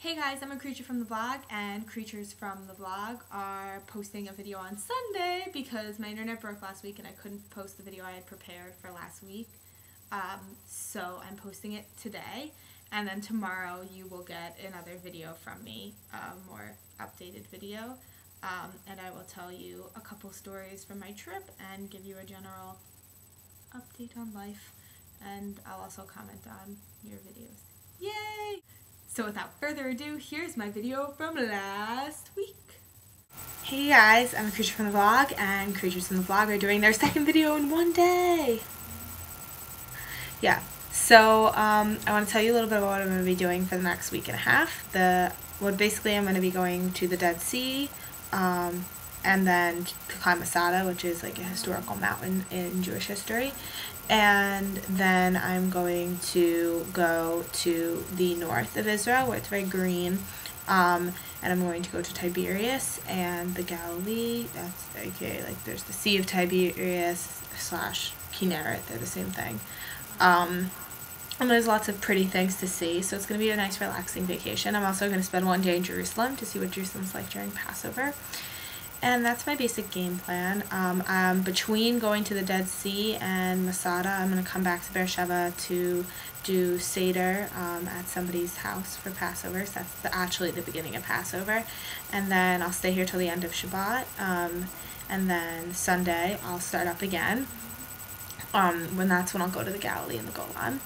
Hey guys, I'm a creature from the blog, and creatures from the blog are posting a video on Sunday because my internet broke last week and I couldn't post the video I had prepared for last week. So I'm posting it today, and then tomorrow you will get another video from me, a more updated video, and I will tell you a couple stories from my trip and give you a general update on life, and I'll also comment on your videos. Yay! So without further ado, here's my video from last week. Hey guys, I'm a creature from the blog, and creatures from the blog are doing their second video in one day. Yeah, so I want to tell you a little bit about what I'm going to be doing for the next week and a half. Basically I'm going to be going to the Dead Sea, and then to climb Masada, which is like a historical mountain in Jewish history. And then I'm going to go to the north of Israel where it's very green, and I'm going to go to Tiberias and the Galilee. That's okay, like there's the Sea of Tiberias / Kinneret, they're the same thing. And there's lots of pretty things to see, so it's going to be a nice relaxing vacation. I'm also going to spend one day in Jerusalem to see what Jerusalem's like during Passover. And that's my basic game plan. Between going to the Dead Sea and Masada, I'm going to come back to Beersheba to do Seder at somebody's house for Passover. So that's actually the beginning of Passover. And then I'll stay here till the end of Shabbat. And then Sunday, I'll start up again. That's when I'll go to the Galilee and the Golan.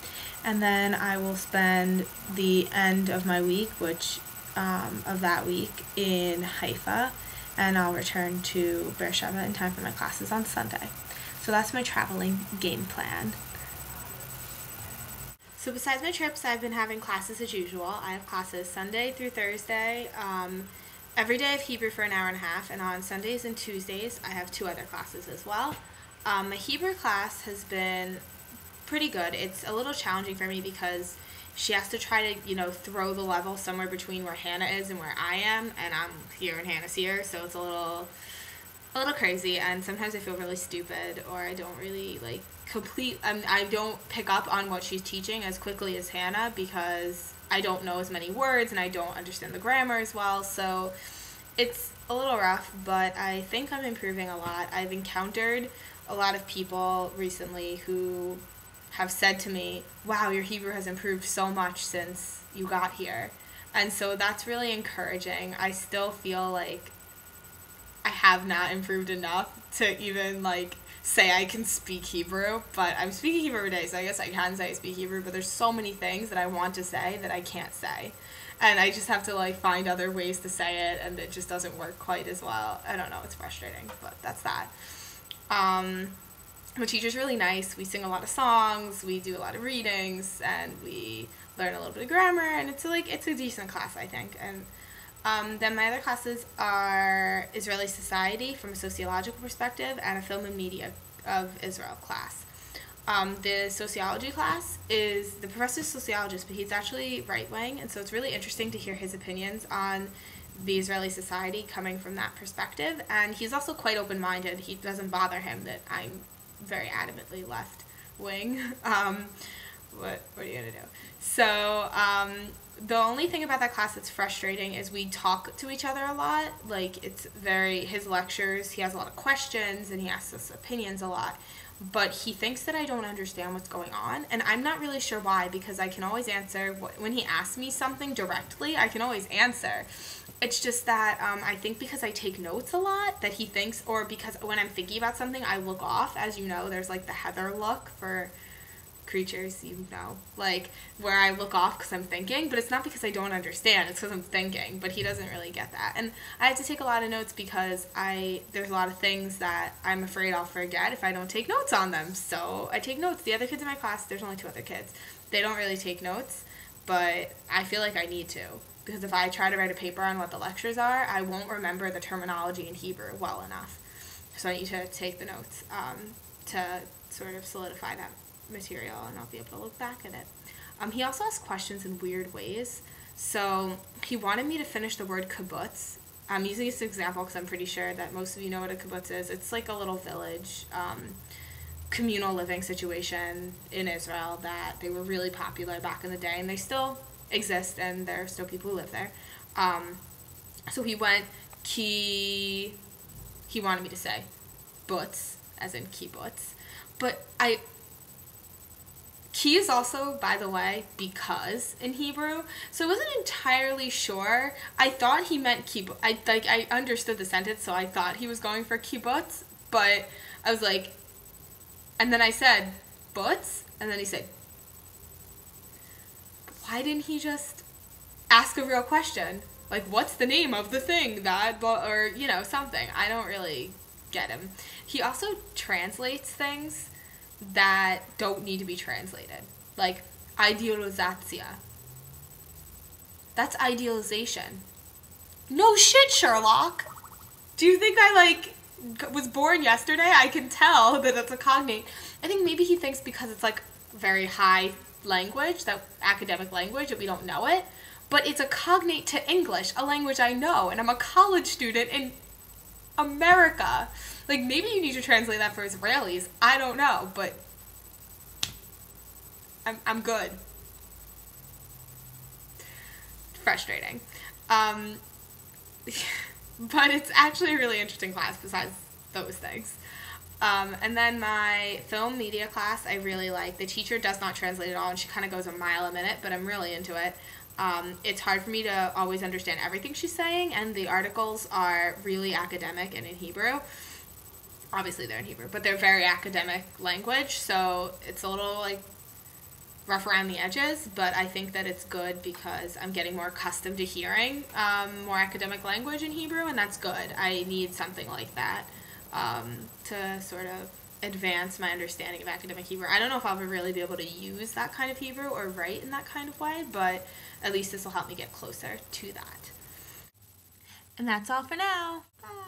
And then I will spend the end of my week, of that week, in Haifa. And I'll return to Beersheba in time for my classes on Sunday. So that's my traveling game plan. So besides my trips, I've been having classes as usual. I have classes Sunday through Thursday, every day of Hebrew for an hour and a half, and on Sundays and Tuesdays I have 2 other classes as well. My Hebrew class has been pretty good. It's a little challenging for me because she has to try to, throw the level somewhere between where Hannah is and where I am, and I'm here and Hannah's here, so it's a little crazy, and sometimes I feel really stupid, or I don't really, I don't pick up on what she's teaching as quickly as Hannah because I don't know as many words, and I don't understand the grammar as well, so it's a little rough, but I think I'm improving a lot. I've encountered a lot of people recently who have said to me, wow, your Hebrew has improved so much since you got here. And so that's really encouraging. I still feel like I have not improved enough to even say I can speak Hebrew, but I'm speaking Hebrew every day, so I guess I can say I speak Hebrew, but there's so many things that I want to say that I can't say. And I just have to find other ways to say it, and it just doesn't work quite as well. I don't know, it's frustrating, but that's that. My teacher's really nice. We sing a lot of songs, we do a lot of readings, and we learn a little bit of grammar, and it's a decent class, I think. And then my other classes are Israeli Society from a sociological perspective and a film and media of Israel class. The sociology class is, the professor's a sociologist, but he's actually right-wing, and so it's really interesting to hear his opinions on the Israeli society coming from that perspective, and he's also quite open-minded. He doesn't bother him that I'm very adamantly left-wing. What are you gonna do? So the only thing about that class that's frustrating is we talk to each other a lot. His lectures, he has a lot of questions and he asks us opinions a lot, but he thinks that I don't understand what's going on, and I'm not really sure why, because I can always answer when he asks me something directly. I can always answer. It's just that I think because I take notes a lot that he thinks, or because when I'm thinking about something I look off. As you know, there's the Heather look for creatures, where I look off because I'm thinking, but it's not because I don't understand, it's because I'm thinking, but he doesn't really get that. And I have to take a lot of notes because there's a lot of things that I'm afraid I'll forget if I don't take notes on them, so I take notes. The other kids in my class, there's only 2 other kids, they don't really take notes, but I feel like I need to, because if I try to write a paper on what the lectures are, I won't remember the terminology in Hebrew well enough, so I need to take the notes to sort of solidify that material, and I'll be able to look back at it. He also asks questions in weird ways. So he wanted me to finish the word kibbutz. I'm using this example because I'm pretty sure that most of you know what a kibbutz is. It's like a little village, communal living situation in Israel that they were really popular back in the day, and they still exist and there are still people who live there. So he went he wanted me to say butz, as in kibbutz. But ki is also, by the way, because in Hebrew, so I wasn't entirely sure. I thought he meant kibbutz. I understood the sentence, so I thought he was going for kibbutz, but I was like, and then I said butz, and then he said, why didn't he just ask a real question? Like, what's the name of the thing that, or, you know, something. I don't really get him. He also translates things that don't need to be translated. Like, idealizatia. That's idealization. No shit, Sherlock! Do you think I, like, was born yesterday? I can tell that it's a cognate. I think maybe he thinks because it's, like, very high language, that academic language, that we don't know it. But it's a cognate to English, a language I know, and I'm a college student in America. Like, maybe you need to translate that for Israelis. I don't know, but I'm good. Frustrating. But it's actually a really interesting class besides those things. And then my film media class, I really like. The teacher does not translate at all, and she kind of goes a mile a minute, but I'm really into it. It's hard for me to always understand everything she's saying, and the articles are really academic and in Hebrew. Obviously they're in Hebrew, but they're very academic language, so it's a little, like, rough around the edges, but I think that it's good because I'm getting more accustomed to hearing more academic language in Hebrew, and that's good. I need something like that to sort of advance my understanding of academic Hebrew. I don't know if I'll ever really be able to use that kind of Hebrew or write in that kind of way, but at least this will help me get closer to that. And that's all for now. Bye!